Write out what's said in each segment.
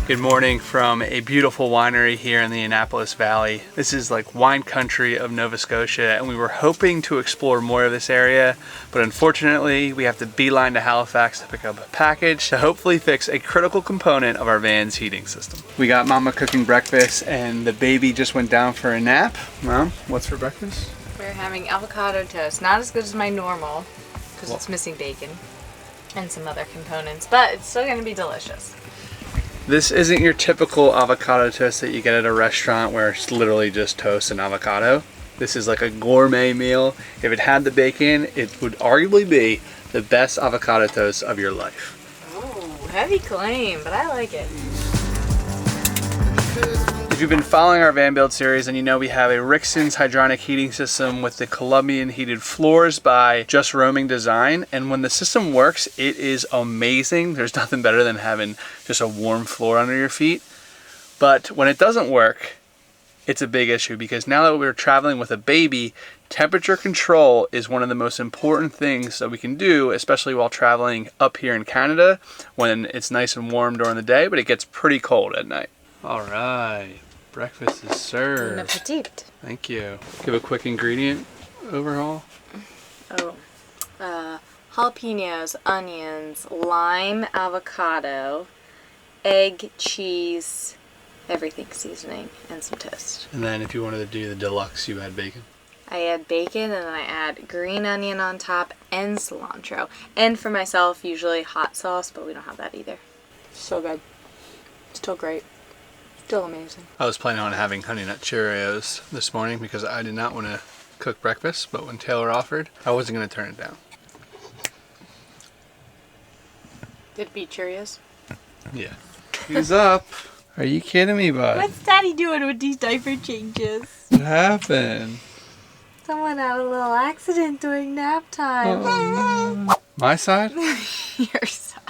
Good morning from a beautiful winery here in the Annapolis Valley. This is like wine country of Nova Scotia, and we were hoping to explore more of this area, but unfortunately we have to beeline to Halifax to pick up a package to hopefully fix a critical component of our van's heating system. We got Mama cooking breakfast and the baby just went down for a nap. Mom, what's for breakfast? We're having avocado toast. Not as good as my normal, because it's missing bacon and some other components, but it's still going to be delicious. This isn't your typical avocado toast that you get at a restaurant where it's literally just toast and avocado. This is like a gourmet meal. If it had the bacon, it would arguably be the best avocado toast of your life. Oh, heavy claim, but I like it. If you've been following our van build series, then you know we have a Rixen's hydronic heating system with the Colombian heated floors by Just Roaming Design. And when the system works, it is amazing. There's nothing better than having just a warm floor under your feet. But when it doesn't work, it's a big issue because now that we're traveling with a baby, temperature control is one of the most important things that we can do, especially while traveling up here in Canada when it's nice and warm during the day, but it gets pretty cold at night. All right. Breakfast is served. Bon appetit. Thank you. Give a quick ingredient overhaul. Jalapenos, onions, lime, avocado, egg, cheese, everything seasoning, and some toast. And then if you wanted to do the deluxe, you add bacon. I add bacon and then I add green onion on top and cilantro. And for myself, usually hot sauce, but we don't have that either. So good. Still great. Still amazing. I was planning on having Honey Nut Cheerios this morning because I did not want to cook breakfast, but when Taylor offered, I wasn't going to turn it down. Did it beat Cheerios? Yeah. He's up. Are you kidding me, bud? What's Daddy doing with these diaper changes? What happened? Someone had a little accident during nap time. Oh, my side? Your side.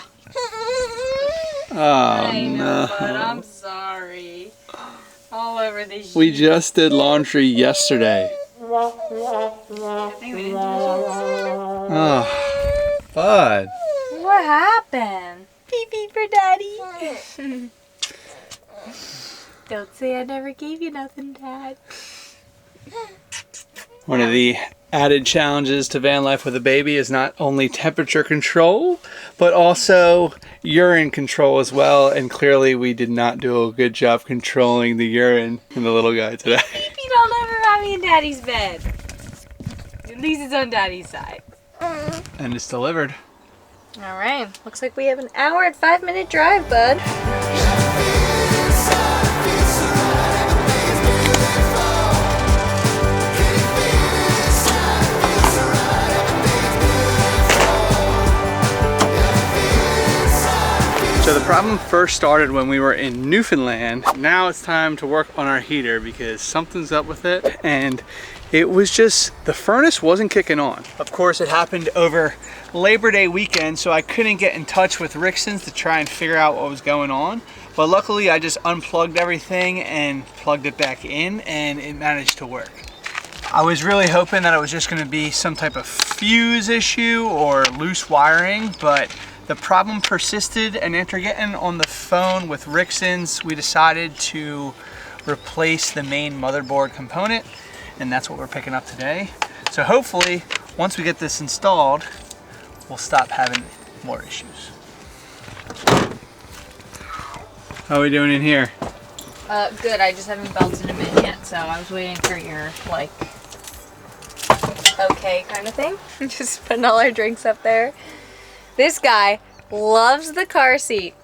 Oh, I know, no. but I'm sorry. All over the sheet. We just did laundry yesterday. I think we didn't do Oh, bud. What happened? Pee pee for Daddy. Don't say I never gave you nothing, Dad. One of the added challenges to van life with a baby is not only temperature control, but also urine control as well. And clearly we did not do a good job controlling the urine in the little guy today. Pee don't ever have me in Daddy's bed. At least it's on Daddy's side. And it's delivered. All right. Looks like we have an hour and 5-minute drive, bud. So the problem first started when we were in Newfoundland. Now it's time to work on our heater because something's up with it, and it was just, the furnace wasn't kicking on. Of course, it happened over Labor Day weekend, so I couldn't get in touch with Rixen's to try and figure out what was going on. But luckily, I just unplugged everything and plugged it back in, and it managed to work. I was really hoping that it was just gonna be some type of fuse issue or loose wiring, but the problem persisted, and after getting on the phone with Rixen's, we decided to replace the main motherboard component, and that's what we're picking up today. So hopefully, once we get this installed, we'll stop having more issues. How are we doing in here? Good. I just haven't belted him in yet, so I was waiting for your, like, okay kind of thing. Just putting all our drinks up there. This guy loves the car seat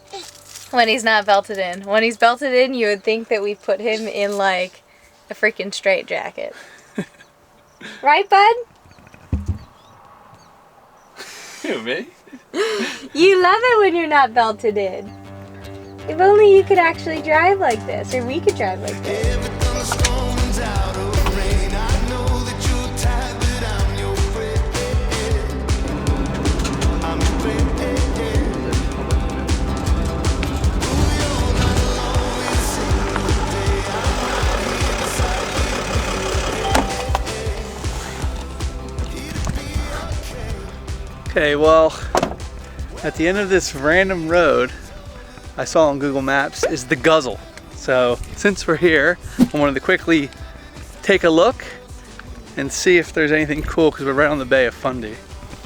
when he's not belted in. When he's belted in, you would think that we put him in like a freaking straitjacket. Right, bud? Who, me? You love it when you're not belted in. If only you could actually drive like this, or we could drive like this. Okay, well, at the end of this random road, I saw on Google Maps is the Guzzle. So since we're here, I wanted to quickly take a look and see if there's anything cool because we're right on the Bay of Fundy.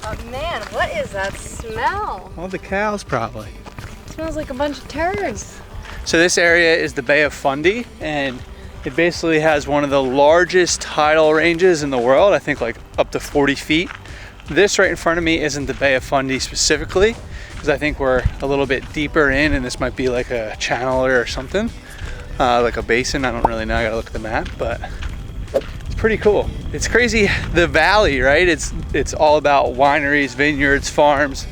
Oh man, what is that smell? All the cows probably. It smells like a bunch of turds. So this area is the Bay of Fundy, and it basically has one of the largest tidal ranges in the world, I think like up to 40 feet. This right in front of me isn't the Bay of Fundy specifically, because I think we're a little bit deeper in and this might be like a channel or something, like a basin, I don't really know, I gotta look at the map, but it's pretty cool. It's crazy, the valley, right? It's all about wineries, vineyards, farms.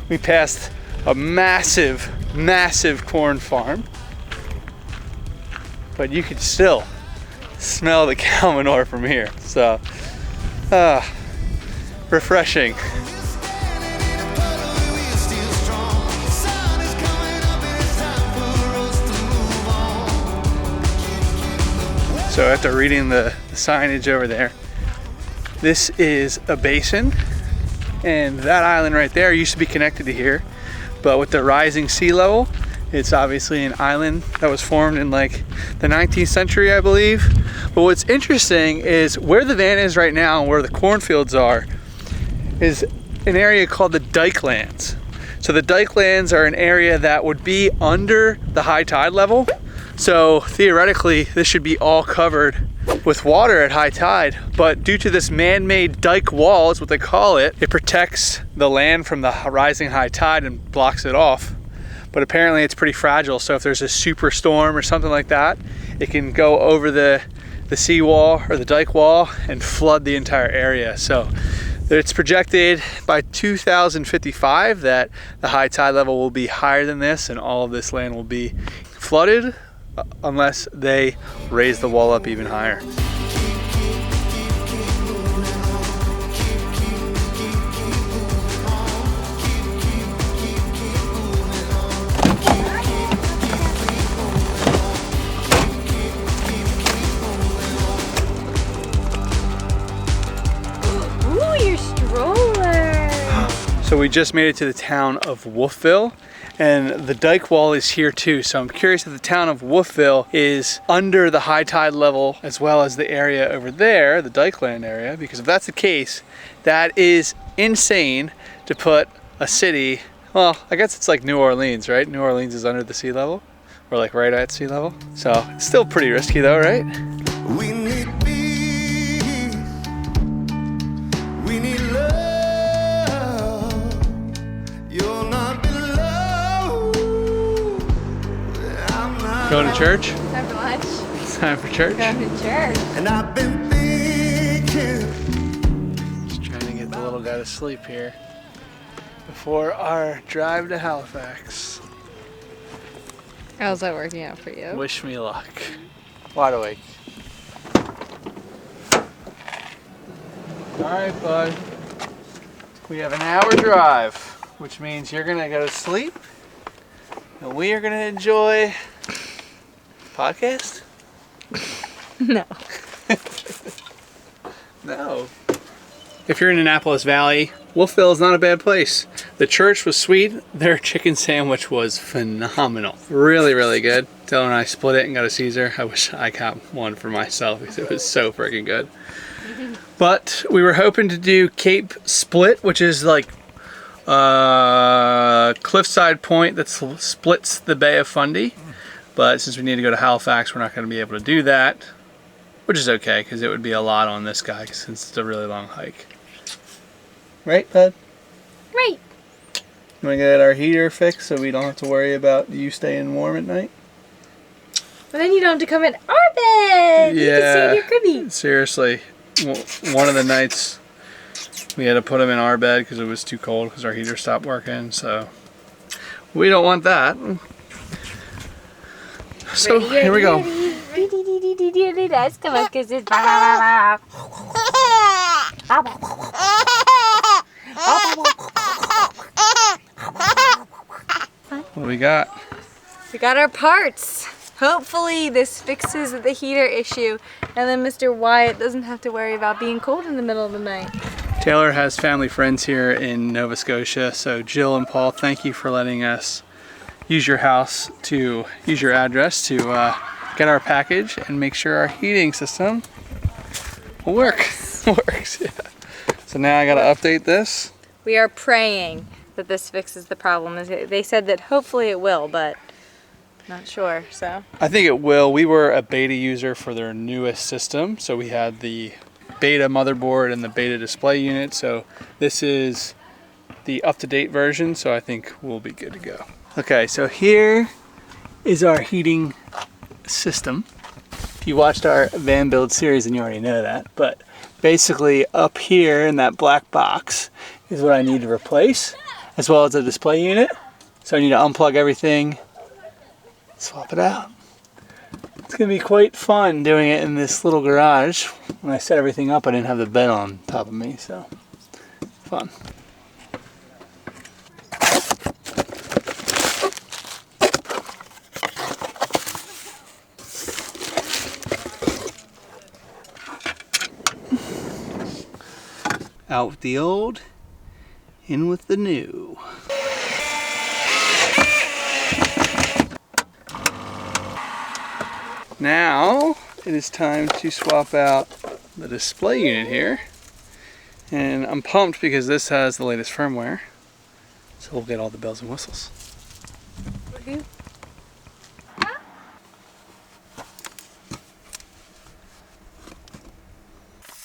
We passed a massive corn farm, but you could still smell the cow manure from here. So, refreshing. So after reading the signage over there, this is a basin, and that island right there used to be connected to here, but with the rising sea level, it's obviously an island that was formed in like the 19th century, I believe. But what's interesting is where the van is right now and where the cornfields are is an area called the dike lands. So the dike lands are an area that would be under the high tide level. So theoretically, this should be all covered with water at high tide, but due to this man-made dike wall, is what they call it, it protects the land from the rising high tide and blocks it off. But apparently it's pretty fragile, so if there's a super storm or something like that, it can go over the seawall or the dike wall and flood the entire area. So it's projected by 2055 that the high tide level will be higher than this and all of this land will be flooded unless they raise the wall up even higher. So we just made it to the town of Wolfville, and the dike wall is here too. So I'm curious if the town of Wolfville is under the high tide level as well as the area over there, the dike land area, because if that's the case, that is insane to put a city, well, I guess it's like New Orleans, right? New Orleans is under the sea level, or like right at sea level. So it's still pretty risky though, right? We need peace. We need love. You'll not be loved. I'm not. Going to church? Time for lunch. It's time for church. Going to church. And I've been thinking. Just trying to get the little guy to sleep here before our drive to Halifax. How's that working out for you? Wish me luck. Wide awake. All right, bud. We have an hour drive, which means you're gonna go to sleep, and we are gonna enjoy podcast. No. No. If you're in Annapolis Valley, Wolfville is not a bad place. The church was sweet. Their chicken sandwich was phenomenal. Really, really good. Dylan and I split it and got a Caesar. I wish I got one for myself because it was so freaking good. But we were hoping to do Cape Split, which is like cliffside point that splits the Bay of Fundy. But since we need to go to Halifax, we're not going to be able to do that, which is okay because it would be a lot on this guy since it's a really long hike. Right, bud? Right. You want to get our heater fixed so we don't have to worry about you staying warm at night? But then you don't have to come in our bed. You can stay in your cribby. Seriously. One of the nights we had to put him in our bed because it was too cold because our heater stopped working, so we don't want that. So here we go. Let's come on, kisses. What do we got? We got our parts. Hopefully this fixes the heater issue and then Mr. Wyatt doesn't have to worry about being cold in the middle of the night. Taylor has family friends here in Nova Scotia, so Jill and Paul, thank you for letting us use your address to get our package and make sure our heating system will work. Works, yeah. So now I gotta update this. We are praying that this fixes the problem. They said that hopefully it will, but not sure, so. I think it will. We were a beta user for their newest system. So we had the beta motherboard and the beta display unit. So this is the up-to-date version. So I think we'll be good to go. Okay, so here is our heating system. If you watched our van build series, then you already know that. But basically up here in that black box is what I need to replace, as well as the display unit. So I need to unplug everything, swap it out. It's gonna be quite fun doing it in this little garage. When I set everything up, I didn't have the bed on top of me, so fun. Out with the old, in with the new. Now it is time to swap out the display unit here. And I'm pumped because this has the latest firmware. So we'll get all the bells and whistles. Woohoo.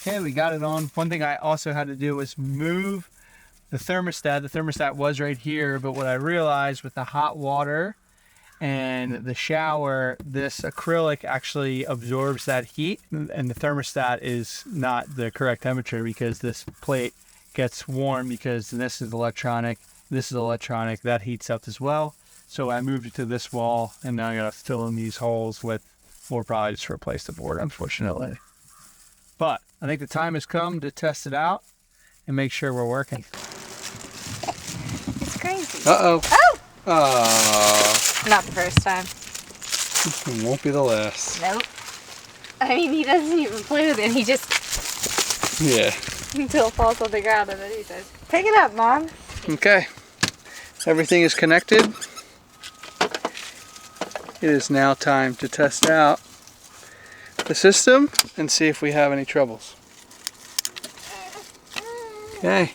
Okay, we got it on. One thing I also had to do was move the thermostat. The thermostat was right here, but what I realized with the hot water and the shower, this acrylic actually absorbs that heat, and the thermostat is not the correct temperature because this plate gets warm because this is electronic, that heats up as well. So I moved it to this wall, and now I gotta fill in these holes with, we'll probably just replace the board, unfortunately. But I think the time has come to test it out and make sure we're working. It's crazy. Uh-oh. Oh! Oh. Not the first time. It won't be the last. Nope. I mean, he doesn't even play with it. He just... Yeah. Until it falls on the ground and then he says, pick it up, Mom. Okay. Everything is connected. It is now time to test out the system and see if we have any troubles. Okay.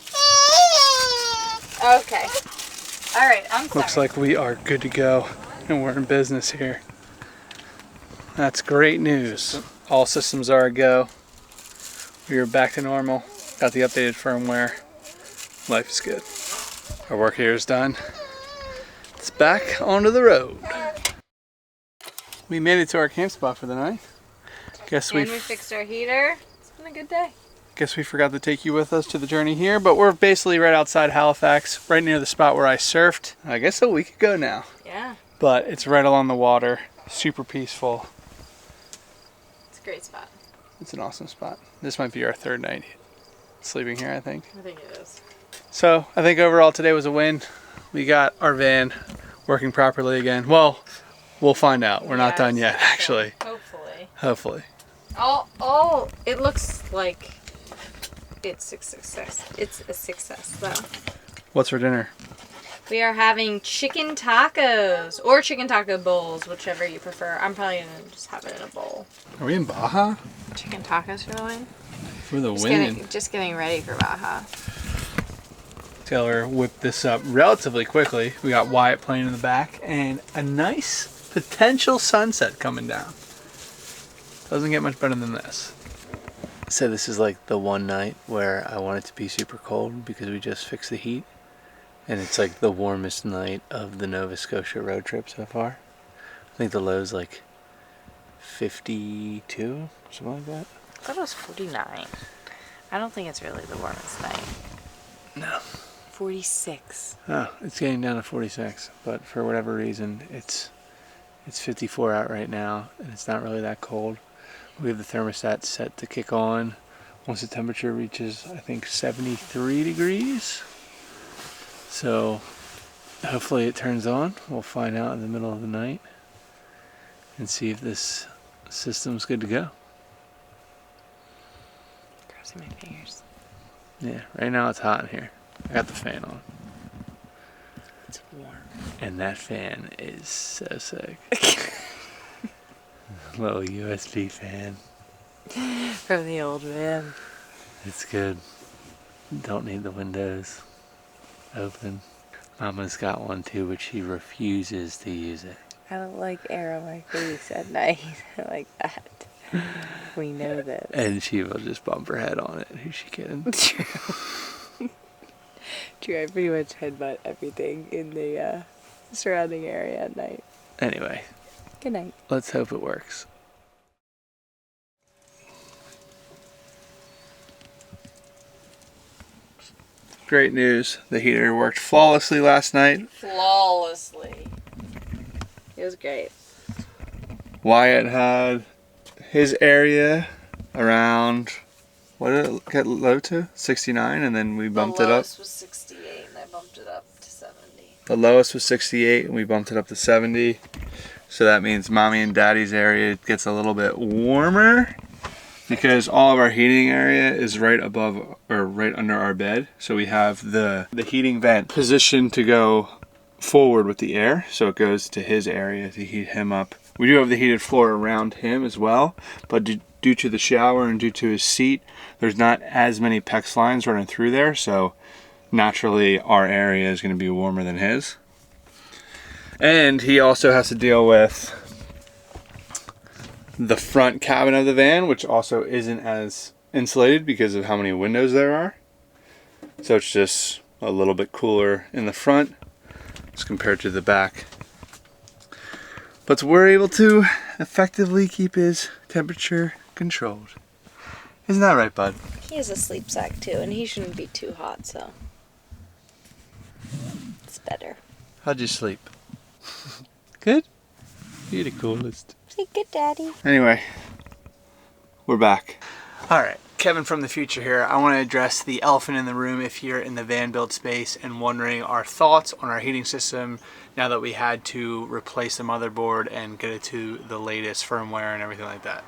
Okay. Alright, I'm sorry. Looks like we are good to go and we're in business here. That's great news. All systems are a go. We are back to normal. Got the updated firmware. Life is good. Our work here is done. It's back onto the road. We made it to our camp spot for the night. And we fixed our heater. It's been a good day. Guess we forgot to take you with us to the journey here, but we're basically right outside Halifax, right near the spot where I surfed. I guess a week ago now. Yeah. But it's right along the water, super peaceful. It's a great spot. It's an awesome spot. This might be our third night sleeping here, I think. I think it is. So I think overall today was a win. We got our van working properly again. Well, we'll find out. We're not done yet, actually. Hopefully. Hopefully. It looks like it's a success. It's a success, though. What's for dinner? We are having chicken tacos or chicken taco bowls, whichever you prefer. I'm probably gonna just have it in a bowl. Are we in Baja? Chicken tacos for the win. For the win. Just getting ready for Baja. Taylor whipped this up relatively quickly. We got Wyatt playing in the back and a nice potential sunset coming down. Doesn't get much better than this. So this is like the one night where I want it to be super cold because we just fixed the heat. And it's like the warmest night of the Nova Scotia road trip so far. I think the low's like 52, something like that. I thought it was 49. I don't think it's really the warmest night. No. 46. Oh, it's getting down to 46, but for whatever reason, it's 54 out right now, and it's not really that cold. We have the thermostat set to kick on once the temperature reaches, I think, 73 degrees. So hopefully it turns on. We'll find out in the middle of the night and see if this system's good to go. Crossing my fingers. Yeah, right now it's hot in here. I got the fan on. It's warm. And that fan is so sick. Little USB fan. From the old man. It's good. Don't need the windows open. Mama's got one too, but she refuses to use it. I don't like air on my face at night like that. We know this. And she will just bump her head on it. Who's she kidding? True. True, I pretty much headbutt everything in the surrounding area at night. Anyway, Good night. let's hope it works. Great news. The heater worked flawlessly last night. Flawlessly. It was great. Wyatt had his area around, what did it get low to? 69, and then we bumped it up. The lowest was 68 and I bumped it up to 70. The lowest was 68 and we bumped it up to 70. So that means mommy and daddy's area gets a little bit warmer because all of our heating area is right above or right under our bed. So we have the heating vent positioned to go forward with the air. So it goes to his area to heat him up. We do have the heated floor around him as well, but due to the shower and due to his seat, there's not as many PEX lines running through there. So naturally our area is going to be warmer than his. And he also has to deal with the front cabin of the van, which also isn't as insulated because of how many windows there are. So it's just a little bit cooler in the front as compared to the back. But we're able to effectively keep his temperature controlled. Isn't that right, bud? He has a sleep sack too, and he shouldn't be too hot, so it's better. How'd you sleep? Good? You're the coolest. Say good, Daddy. Anyway, we're back. All right, Kevin from the future here. I want to address the elephant in the room if you're in the van build space and wondering our thoughts on our heating system now that we had to replace the motherboard and get it to the latest firmware and everything like that.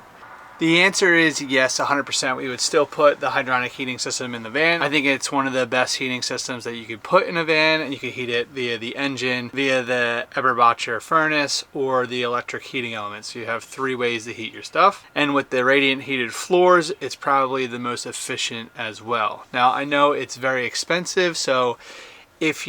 The answer is yes, 100%. We would still put the hydronic heating system in the van. I think it's one of the best heating systems that you could put in a van, and you could heat it via the engine, via the Eberbotcher furnace, or the electric heating elements. So you have 3 ways to heat your stuff. And with the radiant heated floors, it's probably the most efficient as well. Now, I know it's very expensive, so if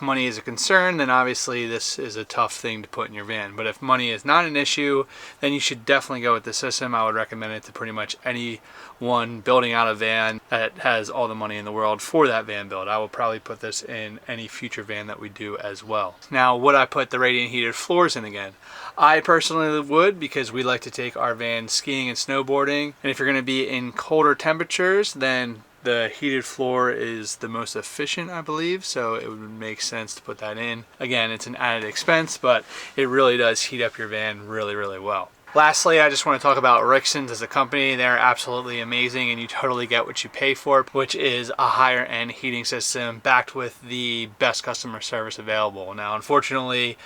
money is a concern, then obviously this is a tough thing to put in your van. But if money is not an issue, then you should definitely go with the system. I would recommend it to pretty much anyone building out a van that has all the money in the world for that van build. I will probably put this in any future van that we do as well. Now, would I put the radiant heated floors in again? I personally would, because we like to take our van skiing and snowboarding. And if you're going to be in colder temperatures, then the heated floor is the most efficient, I believe, so it would make sense to put that in. Again, it's an added expense, but it really does heat up your van really, really well. Lastly, I just want to talk about Rixen as a company. They're absolutely amazing, and you totally get what you pay for, which is a higher end heating system backed with the best customer service available. Now, unfortunately,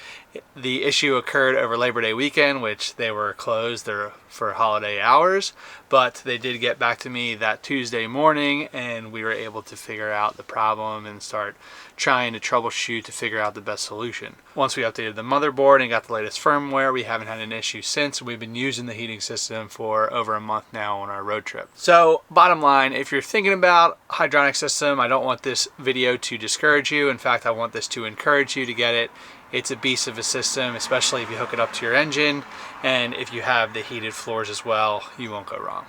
the issue occurred over Labor Day weekend, which they were closed for holiday hours, but they did get back to me that Tuesday morning, and we were able to figure out the problem and start trying to troubleshoot to figure out the best solution. Once we updated the motherboard and got the latest firmware, we haven't had an issue since. We've been using the heating system for over a month now on our road trip. So bottom line, if you're thinking about hydronic system, I don't want this video to discourage you. In fact, I want this to encourage you to get it. It's a beast of a system, especially if you hook it up to your engine, and if you have the heated floors as well, you won't go wrong.